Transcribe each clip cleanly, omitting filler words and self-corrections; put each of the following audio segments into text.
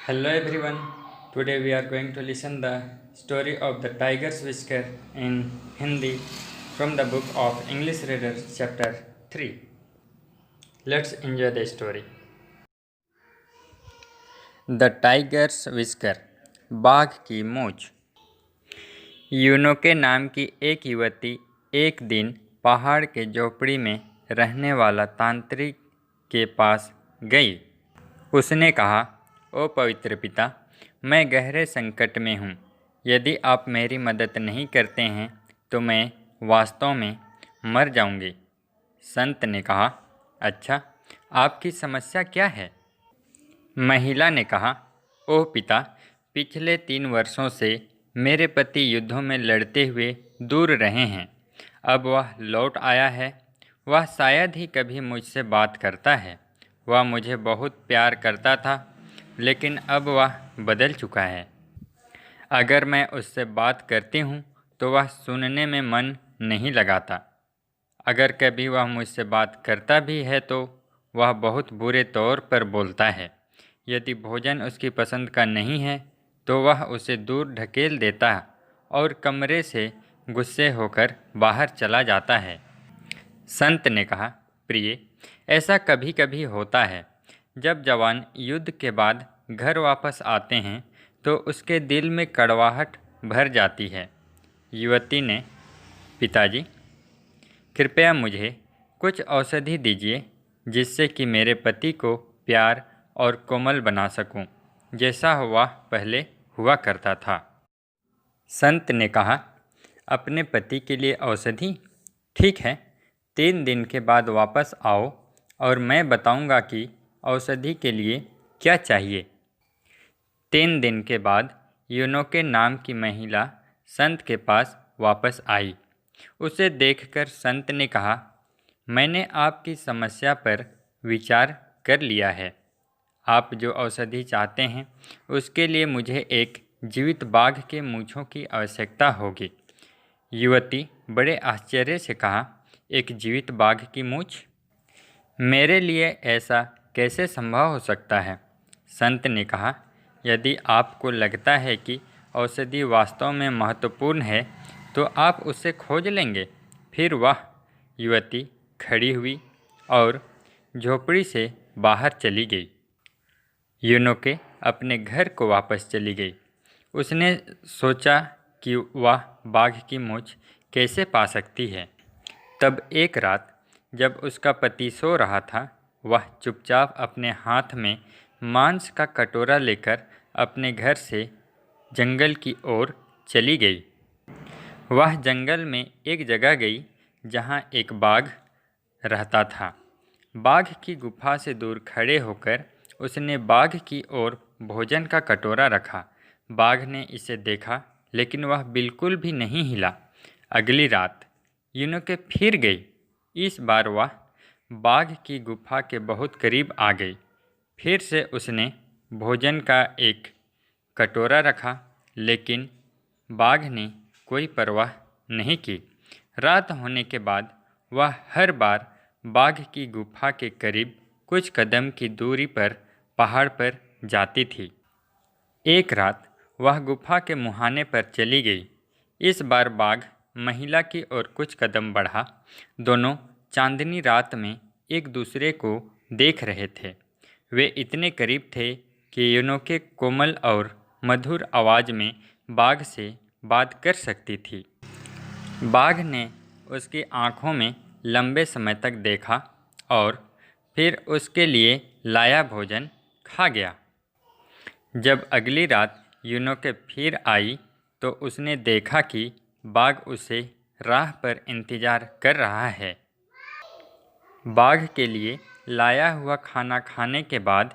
Hello everyone. Today we are going to listen the story of the tiger's whisker in Hindi from the book of English Readers chapter 3. Let's enjoy the story. The tiger's whisker, बाघ की मूंछ। यूनोके नाम की एक युवती एक दिन पहाड़ के झोपड़ी में रहने वाला तांत्रिक के पास गई। उसने कहा, ओ पवित्र पिता, मैं गहरे संकट में हूँ। यदि आप मेरी मदद नहीं करते हैं तो मैं वास्तव में मर जाऊँगी। संत ने कहा, अच्छा, आपकी समस्या क्या है? महिला ने कहा, ओह पिता, पिछले 3 वर्षों से मेरे पति युद्धों में लड़ते हुए दूर रहे हैं। अब वह लौट आया है। वह शायद ही कभी मुझसे बात करता है। वह मुझे बहुत प्यार करता था, लेकिन अब वह बदल चुका है। अगर मैं उससे बात करती हूँ तो वह सुनने में मन नहीं लगाता। अगर कभी वह मुझसे बात करता भी है तो वह बहुत बुरे तौर पर बोलता है। यदि भोजन उसकी पसंद का नहीं है तो वह उसे दूर ढकेल देता और कमरे से गुस्से होकर बाहर चला जाता है। संत ने कहा, प्रिय, ऐसा कभी कभी होता है। जब जवान युद्ध के बाद घर वापस आते हैं तो उसके दिल में कड़वाहट भर जाती है। युवती ने, पिताजी, कृपया मुझे कुछ औषधि दीजिए जिससे कि मेरे पति को प्यार और कोमल बना सकूं, जैसा वह पहले हुआ करता था। संत ने कहा, अपने पति के लिए औषधि? ठीक है, 3 दिन के बाद वापस आओ और मैं बताऊंगा कि औषधि के लिए क्या चाहिए। 3 दिन के बाद यूनोके नाम की महिला संत के पास वापस आई। उसे देखकर संत ने कहा, मैंने आपकी समस्या पर विचार कर लिया है। आप जो औषधि चाहते हैं उसके लिए मुझे एक जीवित बाघ के मूंछों की आवश्यकता होगी। युवती बड़े आश्चर्य से कहा, एक जीवित बाघ की मूंछ? मेरे लिए ऐसा कैसे संभव हो सकता है? संत ने कहा, यदि आपको लगता है कि औषधि वास्तव में महत्वपूर्ण है तो आप उसे खोज लेंगे। फिर वह युवती खड़ी हुई और झोपड़ी से बाहर चली गई। यूनोके अपने घर को वापस चली गई। उसने सोचा कि वह बाघ की मूंछ कैसे पा सकती है। तब एक रात जब उसका पति सो रहा था, वह चुपचाप अपने हाथ में मांस का कटोरा लेकर अपने घर से जंगल की ओर चली गई। वह जंगल में एक जगह गई जहां एक बाघ रहता था। बाघ की गुफा से दूर खड़े होकर उसने बाघ की ओर भोजन का कटोरा रखा। बाघ ने इसे देखा, लेकिन वह बिल्कुल भी नहीं हिला। अगली रात यूनोके फिर गई। इस बार वह बाघ की गुफा के बहुत करीब आ गई। फिर से उसने भोजन का एक कटोरा रखा, लेकिन बाघ ने कोई परवाह नहीं की। रात होने के बाद वह हर बार बाघ की गुफा के करीब कुछ कदम की दूरी पर पहाड़ पर जाती थी। एक रात वह गुफा के मुहाने पर चली गई। इस बार बाघ महिला की ओर कुछ कदम बढ़ा। दोनों चांदनी रात में एक दूसरे को देख रहे थे। वे इतने करीब थे कि यूनोके कोमल और मधुर आवाज़ में बाघ से बात कर सकती थी। बाघ ने उसकी आँखों में लंबे समय तक देखा और फिर उसके लिए लाया भोजन खा गया। जब अगली रात यूनोके फिर आई तो उसने देखा कि बाघ उसे राह पर इंतजार कर रहा है। बाघ के लिए लाया हुआ खाना खाने के बाद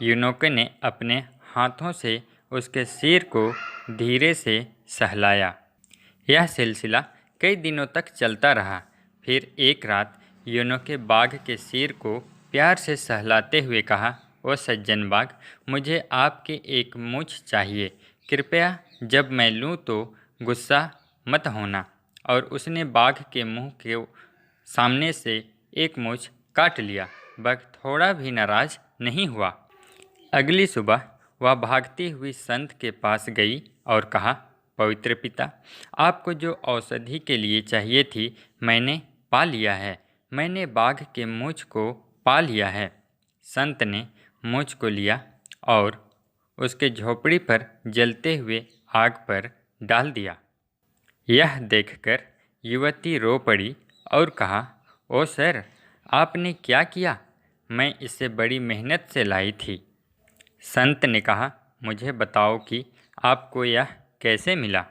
यूनोके ने अपने हाथों से उसके सिर को धीरे से सहलाया। यह सिलसिला कई दिनों तक चलता रहा। फिर एक रात यूनोके बाघ के सिर को प्यार से सहलाते हुए कहा, ओ सज्जन बाघ, मुझे आपकी एक मूंछ चाहिए। कृपया जब मैं लूँ तो गुस्सा मत होना। और उसने बाघ के मुंह के सामने से एक मूंछ काट लिया। बाघ थोड़ा भी नाराज नहीं हुआ। अगली सुबह वह भागती हुई संत के पास गई और कहा, पवित्र पिता, आपको जो औषधि के लिए चाहिए थी मैंने पा लिया है। मैंने बाघ के मूंछ को पा लिया है। संत ने मूंछ को लिया और उसके झोपड़ी पर जलते हुए आग पर डाल दिया। यह देखकर युवती रो पड़ी और कहा, ओ सर, आपने क्या किया? मैं इसे बड़ी मेहनत से लाई थी। संत ने कहा, मुझे बताओ कि आपको यह कैसे मिला?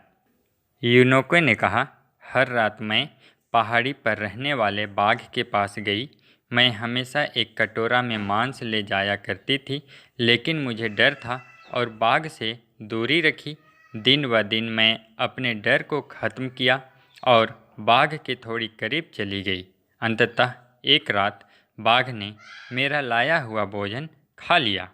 यूनोके ने कहा, हर रात मैं पहाड़ी पर रहने वाले बाघ के पास गई। मैं हमेशा एक कटोरा में मांस ले जाया करती थी, लेकिन मुझे डर था और बाघ से दूरी रखी। दिन व दिन मैं अपने डर को ख़त्म किया और बाघ के थोड़ी करीब चली गई। अंततः एक रात बाघ ने मेरा लाया हुआ भोजन खा लिया।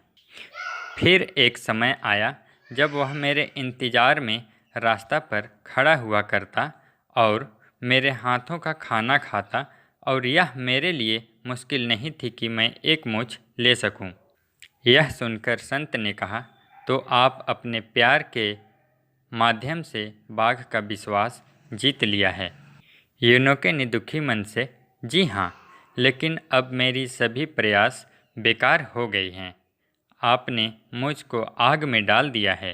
फिर एक समय आया जब वह मेरे इंतज़ार में रास्ता पर खड़ा हुआ करता और मेरे हाथों का खाना खाता, और यह मेरे लिए मुश्किल नहीं थी कि मैं एक मूंछ ले सकूं। यह सुनकर संत ने कहा, तो आप अपने प्यार के माध्यम से बाघ का विश्वास जीत लिया है। यूनोके ने दुखी मन से, जी हाँ, लेकिन अब मेरी सभी प्रयास बेकार हो गई हैं। आपने मुझको आग में डाल दिया है।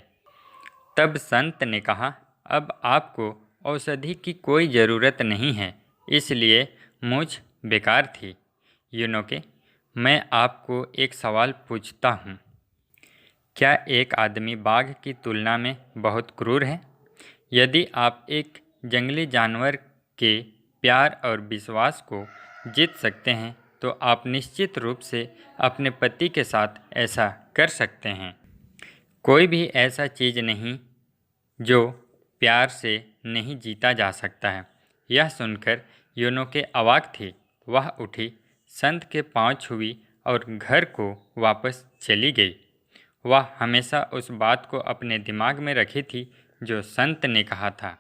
तब संत ने कहा, अब आपको औषधि की कोई ज़रूरत नहीं है, इसलिए मुझ बेकार थी। यूनोके, मैं आपको एक सवाल पूछता हूँ, क्या एक आदमी बाघ की तुलना में बहुत क्रूर है? यदि आप एक जंगली जानवर के प्यार और विश्वास को जीत सकते हैं तो आप निश्चित रूप से अपने पति के साथ ऐसा कर सकते हैं। कोई भी ऐसा चीज़ नहीं जो प्यार से नहीं जीता जा सकता है। यह सुनकर यूनोके अवाक थी। वह उठी, संत के पांव छुई और घर को वापस चली गई। वह हमेशा उस बात को अपने दिमाग में रखी थी जो संत ने कहा था।